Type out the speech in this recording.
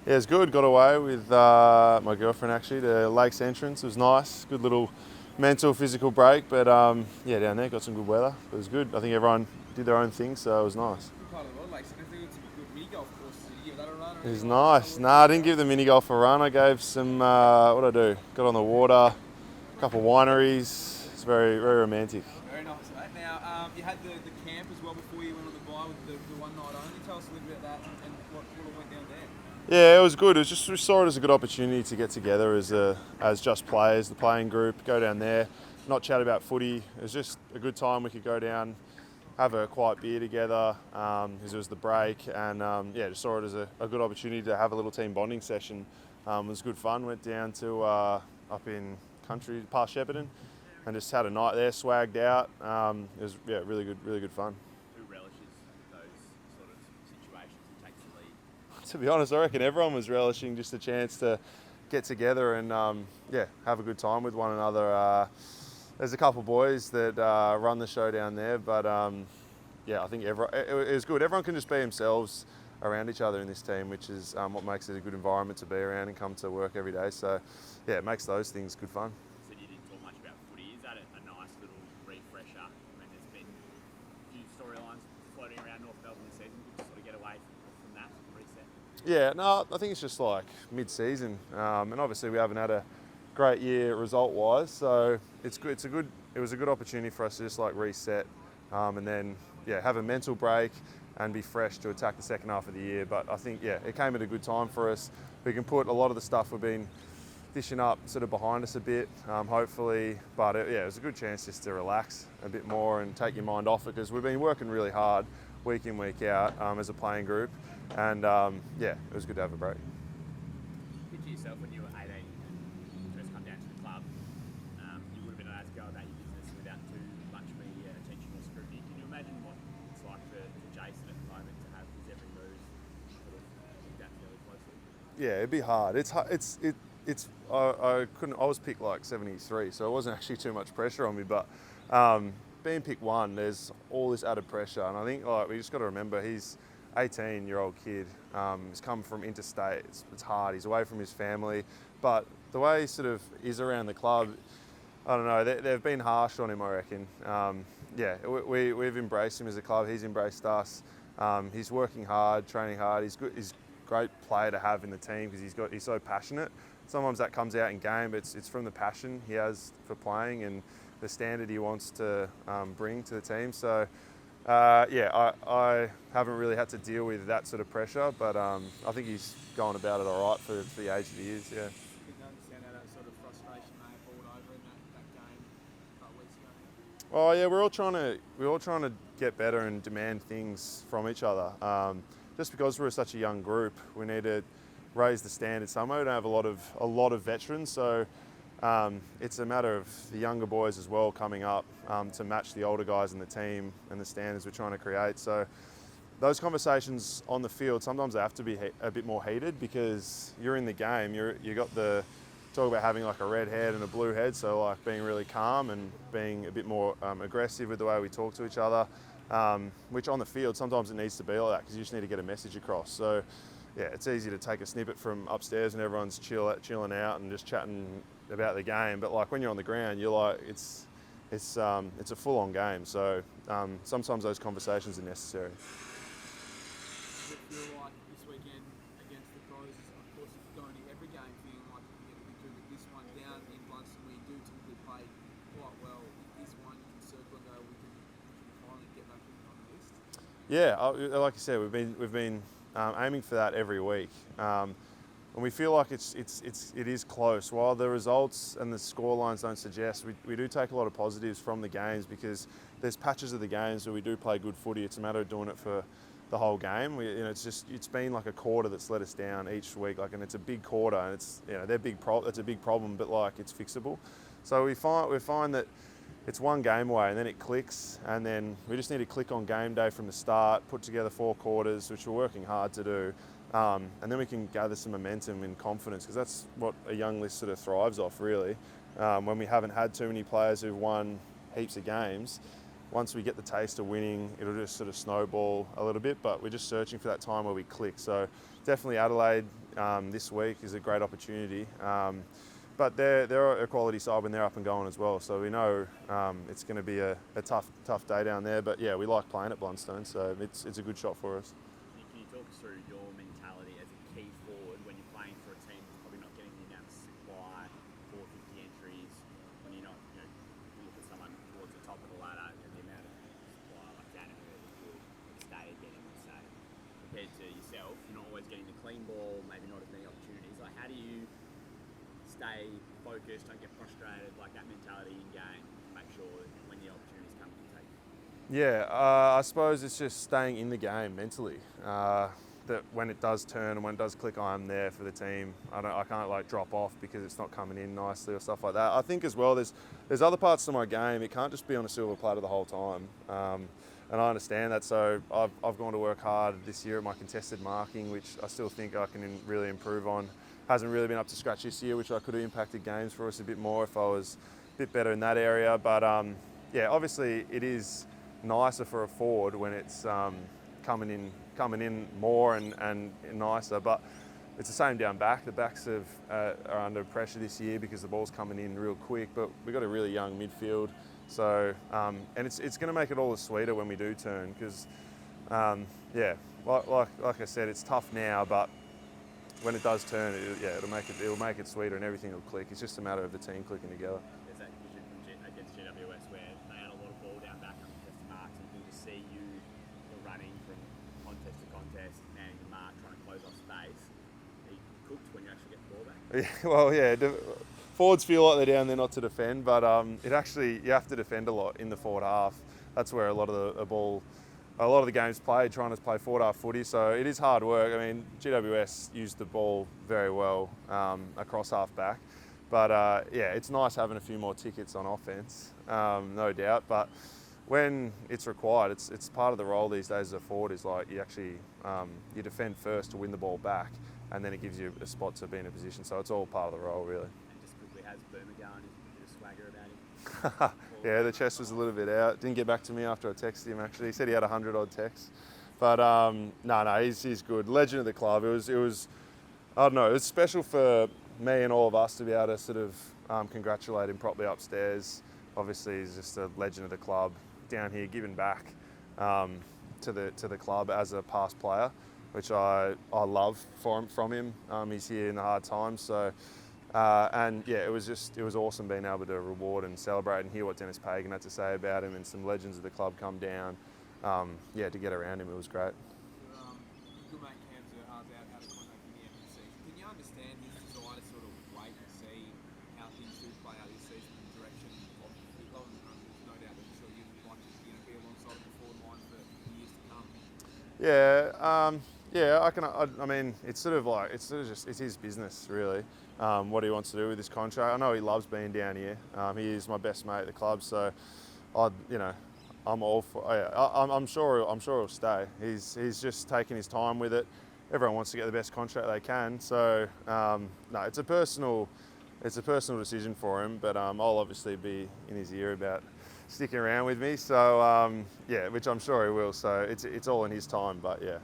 Yeah, it was good. Got away with my girlfriend actually to Lakes Entrance. It was nice. Good little mental, physical break. But yeah, down there got some good weather. It was good. I think everyone did their own thing, so it was nice. Good part of the world, like, so I think it's a good mini golf course. Did you give that a run or It was anything like that? nice. Nah, I didn't give the mini golf a run. I gave some, what I do? Got on the water, a couple of wineries. It's very, very romantic. Very nice, mate. Now, you had the camp as well before you went on the buy with the one night only. Tell us a little bit about that and what all went down there. Yeah, it was good. It was just, we saw it as a good opportunity to get together as just players, the playing group, go down there, not chat about footy. It was just a good time. We could go down, have a quiet beer together, because it was the break, and yeah, just saw it as a good opportunity to have a little team bonding session. It was good fun. Went down to up in country past Shepparton, and just had a night there, swagged out. It was really good fun. Who relishes those sort of situations and takes the lead? To be honest, I reckon everyone was relishing just a chance to get together and yeah, have a good time with one another. There's a couple of boys that run the show down there, but yeah, I think it was good. Everyone can just be themselves around each other in this team, which is what makes it a good environment to be around and come to work every day. So yeah, it makes those things good fun. You said you didn't talk much about footy. Is that a nice little refresher? I mean, there's been a few storylines floating around North Melbourne this season. Good to sort of get away from that and reset. Yeah, no, I think it's just like mid-season, and obviously we haven't had a great year result-wise, so it's good. It was a good opportunity for us to just like reset, and then yeah, have a mental break and be fresh to attack the second half of the year. But I think yeah, it came at a good time for us. We can put a lot of the stuff we've been dishing up sort of behind us a bit, hopefully. But yeah, it was a good chance just to relax a bit more and take your mind off it, because we've been working really hard week in, week out as a playing group, and yeah, it was good to have a break. Picture yourself when you were 18 and first come down to the club. You would have been allowed to go about your business without too much media attention or scrutiny. Can you imagine what it's like for Jason at the moment to have his every move sort of looked at fairly closely? Yeah, it'd be hard. I was picked like 73, so it wasn't actually too much pressure on me. But being picked one, there's all this added pressure, and I think like we just got to remember he's 18-year-old kid. He's come from interstate. It's hard. He's away from his family, but the way he sort of is around the club, I don't know. They've been harsh on him, I reckon. Yeah, we've embraced him as a club. He's embraced us. He's working hard, training hard. He's good. He's a great player to have in the team because he's so passionate. Sometimes that comes out in game, but it's from the passion he has for playing and the standard he wants to bring to the team. So yeah, I haven't really had to deal with that sort of pressure, but I think he's going about it all right for the age that he is. Yeah. You can understand how that sort of frustration may have boiled over in that game a couple weeks ago. Oh yeah, we're all trying to get better and demand things from each other. Just because we're such a young group, we need to raise the standards somewhere. We don't have a lot of veterans, so it's a matter of the younger boys as well coming up to match the older guys in the team and the standards we're trying to create. So those conversations on the field, sometimes they have to be a bit more heated because you're in the game. You got the talk about having like a red head and a blue head, so like being really calm and being a bit more aggressive with the way we talk to each other, which on the field sometimes it needs to be like that because you just need to get a message across. So yeah, it's easy to take a snippet from upstairs and everyone's chilling out and just chatting about the game, but like when you're on the ground, you're like it's a full-on game. So sometimes those conversations are necessary. Does it feel like this weekend against the Crows, of course, if you're going to every game feeling like you can get a victory, but this one down in Blunston where you do typically play quite well, this one you can circle and go, we can finally get back on the list? Yeah, like you said, we've been aiming for that every week, and we feel like it is close. While the results and the score lines don't suggest, we do take a lot of positives from the games because there's patches of the games where we do play good footy. It's a matter of doing it for the whole game. It's been like a quarter that's let us down each week, and it's a big quarter, and it's that's a big problem, but like it's fixable. So we find that it's one game away and then it clicks, and then we just need to click on game day from the start, put together 4 quarters, which we're working hard to do, and then we can gather some momentum and confidence because that's what a young list sort of thrives off really. When we haven't had too many players who've won heaps of games, once we get the taste of winning, it'll just sort of snowball a little bit, but we're just searching for that time where we click. So definitely Adelaide, this week is a great opportunity. But they're a quality side when they're up and going as well. So we know it's going to be a tough day down there. But yeah, we like playing at Blundstone, so it's a good shot for us. Can you talk us through your mentality as a key forward when you're playing for a team that's probably not getting the amount of supply, 450 entries, when you're not, you look at someone towards the top of the ladder, the amount of supply like Danny would stay getting, let's say, compared to yourself, you're not always getting the clean ball, maybe not as many opportunities. Like, how do you stay focused, don't get frustrated, like that mentality in game, make sure that when the opportunities come, you take it? Yeah, I suppose it's just staying in the game mentally. That when it does turn and when it does click, I'm there for the team. I can't like drop off because it's not coming in nicely or stuff like that. I think as well, there's other parts to my game. It can't just be on a silver platter the whole time. And I understand that. So I've gone to work hard this year at my contested marking, which I still think I can really improve on. Hasn't really been up to scratch this year, which I could have impacted games for us a bit more if I was a bit better in that area. But yeah, obviously it is nicer for a forward when it's coming in more and nicer. But it's the same down back. The backs are under pressure this year because the ball's coming in real quick. But we've got a really young midfield, so and it's going to make it all the sweeter when we do turn because yeah, like I said, it's tough now, but when it does turn, it'll make it sweeter and everything will click. It's just a matter of the team clicking together. There's that vision against GWS where they had a lot of ball down back on contested marks, and you can just see you're running from contest to contest, manning the mark, trying to close off space. Are you cooked when you actually get the ball back? Yeah, well, yeah. Forwards feel like they're down there not to defend, but you have to defend a lot in the forward half. That's where a lot of the games played, trying to play forward half footy. So it is hard work. I mean, GWS used the ball very well across half back. But yeah, it's nice having a few more tickets on offense, no doubt. But when it's required, it's part of the role these days as a forward is like you actually you defend first to win the ball back, and then it gives you a spot to be in a position. So it's all part of the role, really. And just quickly, has Boomer going? Is a bit of swagger about him? Yeah, the chest was a little bit out. Didn't get back to me after I texted him, actually. He said he had 100 odd texts. But no, he's good. Legend of the club. It was I don't know, it was special for me and all of us to be able to sort of congratulate him properly upstairs. Obviously, he's just a legend of the club down here, giving back to the club as a past player, which I love from him. He's here in the hard times, so. And yeah, it was awesome being able to reward and celebrate and hear what Dennis Pagan had to say about him and some legends of the club come down. Yeah, to get around him, it was great. Good mate Cam's out of contact in the end of the season. Can you understand his desire to sort of wait and see how things do play out this season in the direction of the club? There's no doubt that I'm sure you'd like to be alongside him forward line for years to come. Yeah, I mean, it's his business really. What he wants to do with his contract. I know he loves being down here. He is my best mate at the club, so I'm all for. I'm sure he'll stay. He's just taking his time with it. Everyone wants to get the best contract they can. So no, it's a personal decision for him. But I'll obviously be in his ear about sticking around with me. So yeah, which I'm sure he will. So it's all in his time. But yeah.